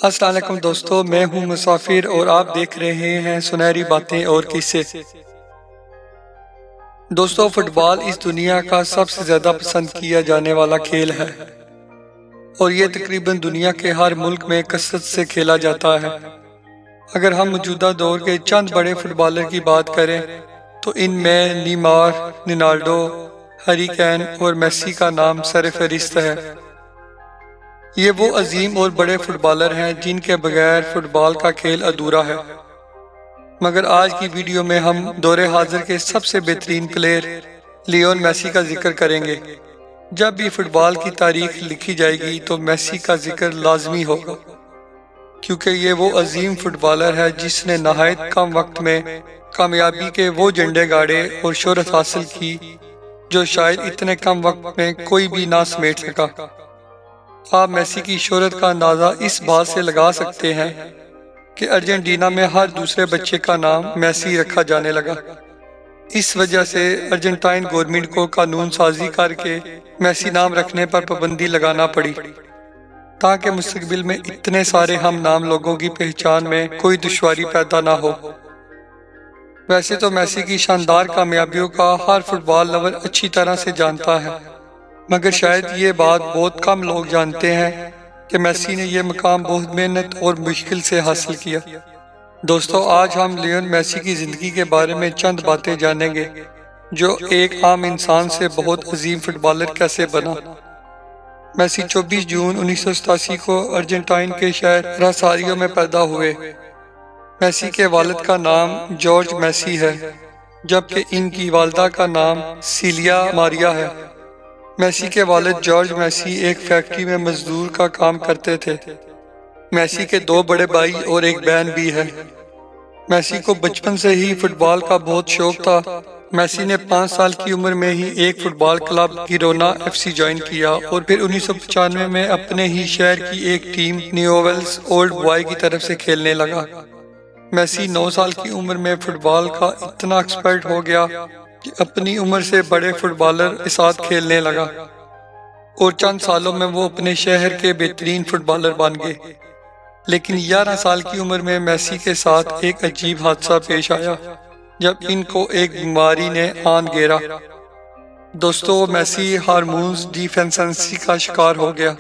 السلام علیکم دوستو، میں ہوں مسافر اور آپ دیکھ رہے ہیں سنہری باتیں اور قصے۔ دوستو، فٹ بال اس دنیا کا سب سے زیادہ پسند کیا جانے والا کھیل ہے اور یہ تقریباً دنیا کے ہر ملک میں کثرت سے کھیلا جاتا ہے۔ اگر ہم موجودہ دور کے چند بڑے فٹ بالر کی بات کریں تو ان میں نیمار، رونالڈو، ہیری کین اور میسی کا نام سر فہرست ہے۔ یہ وہ عظیم اور بڑے فٹ بالر ہیں جن کے بغیر فٹ بال کا کھیل ادھورا ہے۔ مگر آج کی ویڈیو میں ہم دور حاضر کے سب سے بہترین پلیئر لیون میسی کا ذکر کریں گے۔ جب بھی فٹ بال کی تاریخ لکھی جائے گی تو میسی کا ذکر لازمی ہوگا، کیونکہ یہ وہ عظیم فٹ بالر ہے جس نے نہایت کم وقت میں کامیابی کے وہ جھنڈے گاڑے اور شہرت حاصل کی جو شاید اتنے کم وقت میں کوئی بھی نہ سمیٹ سکا۔ آپ میسی کی شہرت کا اندازہ اس بات سے لگا سکتے ہیں کہ ارجنٹینا میں ہر دوسرے بچے کا نام میسی رکھا جانے لگا۔ اس وجہ سے ارجنٹائن گورنمنٹ کو قانون سازی کر کے میسی نام رکھنے پر پابندی لگانا پڑی تاکہ مستقبل میں اتنے سارے ہم نام لوگوں کی پہچان میں کوئی دشواری پیدا نہ ہو۔ ویسے تو میسی کی شاندار کامیابیوں کا ہر فٹ بال لور اچھی طرح سے جانتا ہے، مگر شاید یہ بات بہت کم لوگ جانتے ہیں کہ میسی نے یہ مقام بہت محنت اور مشکل سے حاصل کیا۔ دوستو، آج ہم لیون میسی کی زندگی کے بارے میں چند باتیں جانیں گے، جو ایک عام انسان سے بہت عظیم فٹ بالر کیسے بنا۔ میسی 24 جون 1987 کو ارجنٹائن کے شہر راساریو میں پیدا ہوئے۔ میسی کے والد کا نام جارج میسی ہے، جبکہ ان کی والدہ کا نام سیلیا ماریا ہے۔ میسی کے والد جارج میسی ایک فیکٹری میں مزدور کا کام کرتے تھے۔ میسی کے 2 بڑے بھائی اور ایک بہن بھی ہے۔ میسی کو بچپن سے ہی فٹ بال کا بہت شوق تھا۔ میسی نے 5 سال کی عمر میں ہی ایک فٹ بال کلب گیرونا FC جوائن کیا اور پھر 1995 میں اپنے ہی شہر کی ایک ٹیم نیوویلز اولڈ بوائے کی طرف سے کھیلنے لگا۔ میسی 9 سال کی عمر میں فٹ بال کا اتنا ایکسپرٹ ہو گیا کہ اپنی عمر سے بڑے فٹ بالر کے ساتھ کھیلنے لگا اور چند سالوں میں وہ اپنے شہر کے بہترین فٹ بالر بن گئے۔ لیکن 11 سال کی عمر میں میسی کے ساتھ ایک عجیب حادثہ پیش آیا جب ان کو ایک بیماری نے آن گھیرا۔ دوستو، میسی ہارمونز ڈیفیشنسی کا شکار ہو گیا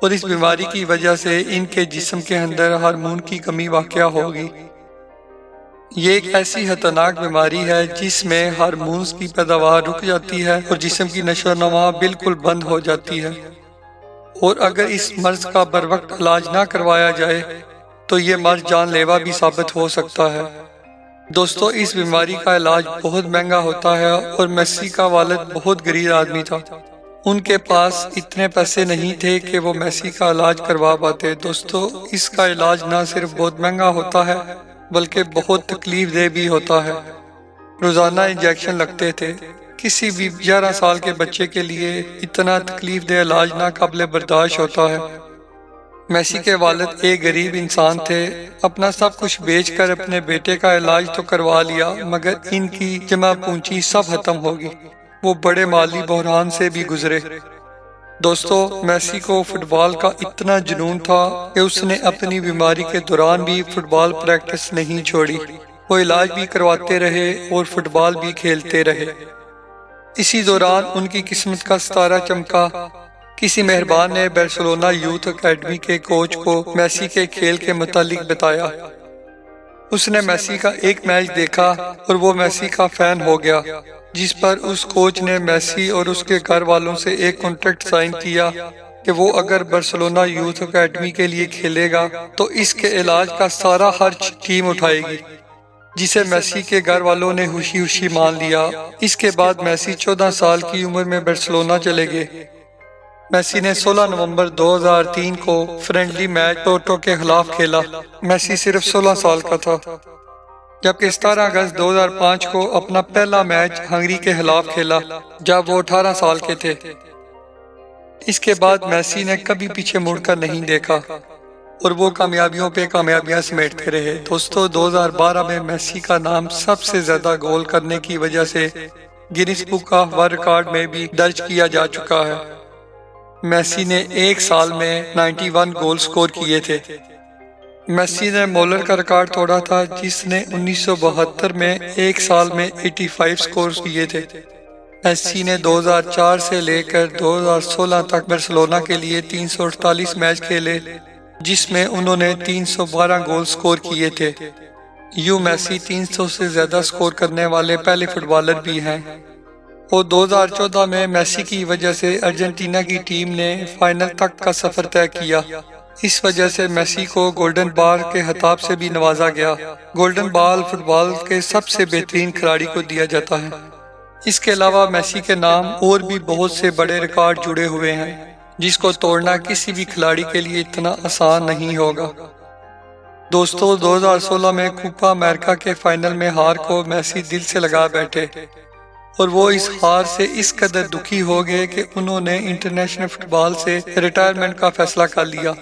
اور اس بیماری کی وجہ سے ان کے جسم کے اندر ہارمون کی کمی واقع ہوگی۔ یہ ایک ایسی خطرناک بیماری ہے جس میں ہارمونز کی پیداوار رک جاتی ہے اور جسم کی نشو و نما بالکل بند ہو جاتی ہے، اور اگر اس مرض کا بروقت علاج نہ کروایا جائے تو یہ مرض جان لیوا بھی ثابت ہو سکتا ہے۔ دوستو، اس بیماری کا علاج بہت مہنگا ہوتا ہے اور میسی کا والد بہت غریب آدمی تھا۔ ان کے پاس اتنے پیسے نہیں تھے کہ وہ میسی کا علاج کروا پاتے۔ دوستو، اس کا علاج نہ صرف بہت مہنگا ہوتا ہے بلکہ بہت تکلیف دہ بھی ہوتا ہے۔ روزانہ انجیکشن لگتے تھے۔ کسی بھی 11 سال کے بچے کے لیے اتنا تکلیف دہ علاج ناقابل برداشت ہوتا ہے۔ میسی کے والد ایک غریب انسان تھے۔ اپنا سب کچھ بیچ کر اپنے بیٹے کا علاج تو کروا لیا، مگر ان کی جمع پونجی سب ختم ہوگی۔ وہ بڑے مالی بحران سے بھی گزرے۔ دوستو، میسی کو فٹ بال کا اتنا جنون تھا کہ اس نے اپنی بیماری کے دوران بھی فٹ بال پریکٹس نہیں چھوڑی۔ وہ علاج بھی کرواتے رہے اور فٹ بال بھی کھیلتے رہے۔ اسی دوران ان کی قسمت کا ستارہ چمکا۔ کسی مہربان نے بارسلونا یوتھ اکیڈمی کے کوچ کو میسی کے کھیل کے متعلق بتایا۔ اس نے میسی کا ایک میچ دیکھا اور وہ میسی کا فین ہو گیا، جس پر اس کوچ نے میسی اور اس کے گھر والوں سے ایک کانٹریکٹ سائن کیا کہ وہ اگر بارسلونا یوتھ اکیڈمی کے لیے کھیلے گا تو اس کے علاج کا سارا خرچ ٹیم اٹھائے گی، جسے میسی کے گھر والوں نے خوشی خوشی مان لیا۔ اس کے بعد میسی 14 سال کی عمر میں بارسلونا چلے گئے۔ میسی نے 16 نومبر 2003 کو فرینڈلی میچ پورٹو کے خلاف کھیلا۔ میسی صرف 16 سال کا تھا، جبکہ 17 اگست 2005 کو اپنا پہلا میچ ہنگری کے خلاف کھیلا جب وہ 18 سال کے تھے۔ اس کے بعد میسی نے کبھی پیچھے مڑ کر نہیں دیکھا اور وہ کامیابیوں پہ کامیابیاں سمیٹتے رہے۔ دوستو، 2012 میں میسی کا نام سب سے زیادہ گول کرنے کی وجہ سے Guinness book of world record میں بھی درج کیا جا چکا ہے۔ میسی نے ایک سال میں 91 گول سکور کیے تھے۔ میسی نے مولر کا ریکارڈ توڑا تھا جس نے 1972 میں ایک سال میں 85 سکورز کیے تھے۔ میسی نے 2004 سے لے کر 2016 تک برسلونا کے لیے 348 میچ کھیلے جس میں انہوں نے 312 گول سکور کیے تھے۔ میسی 300 سے زیادہ سکور کرنے والے پہلے فٹ بالر بھی ہیں۔ اور 2014 میں میسی کی وجہ سے ارجنٹینا کی ٹیم نے فائنل تک کا سفر طے کیا۔ اس وجہ سے میسی کو گولڈن بال کے خطاب سے بھی نوازا گیا۔ گولڈن بال فٹ بال کے سب سے بہترین کھلاڑی کو دیا جاتا ہے۔ اس کے علاوہ میسی کے نام اور بھی بہت سے بڑے ریکارڈ جڑے ہوئے ہیں جس کو توڑنا کسی بھی کھلاڑی کے لیے اتنا آسان نہیں ہوگا۔ دوستو 2016 میں کوپا امریکہ کے فائنل میں ہار کو میسی دل سے لگا بیٹھے اور وہ اس ہار سے اس قدر دکھی ہو گئے کہ انہوں نے انٹرنیشنل فٹ بال سے ریٹائرمنٹ کا فیصلہ کر لیا۔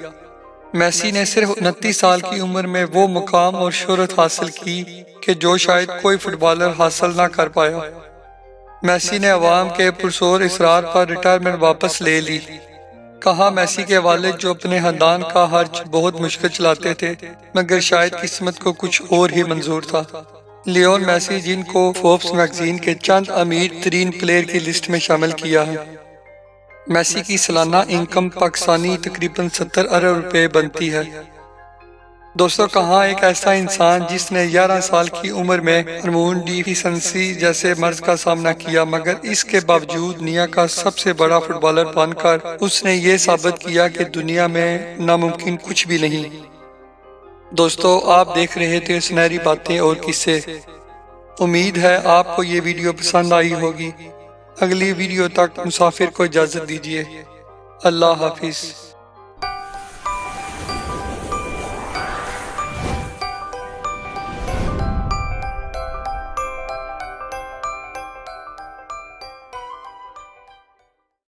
میسی نے صرف 29 سال کی عمر میں وہ مقام اور شہرت حاصل کی کہ جو شاید کوئی فٹ بالر حاصل نہ کر پایا۔ میسی نے عوام کے پرزور اصرار پر ریٹائرمنٹ واپس لے لی۔ کہا میسی کے والد جو اپنے خاندان کا خرچ بہت مشکل چلاتے تھے مگر شاید قسمت کو کچھ اور ہی منظور تھا۔ لیون میسی جن کو فوربس میگزین کے چند امیر ترین پلیئر کی لسٹ میں شامل کیا ہے۔ میسی کی سالانہ انکم پاکستانی تقریباً 70 ارب روپے بنتی ہے۔ دوستو کہاں ایک ایسا انسان جس نے 11 سال کی عمر میں ہارمون ڈیفیشنسی جیسے مرض کا سامنا کیا مگر اس کے باوجود دنیا کا سب سے بڑا فٹ بالر بن کر اس نے یہ ثابت کیا کہ دنیا میں ناممکن کچھ بھی نہیں۔ دوستو آپ دیکھ رہے تھے سنہری باتیں اور قصے۔ امید ہے آپ کو یہ ویڈیو پسند آئی ہوگی۔ اگلی ویڈیو تک مسافر کو اجازت دیجیے۔ اللہ حافظ۔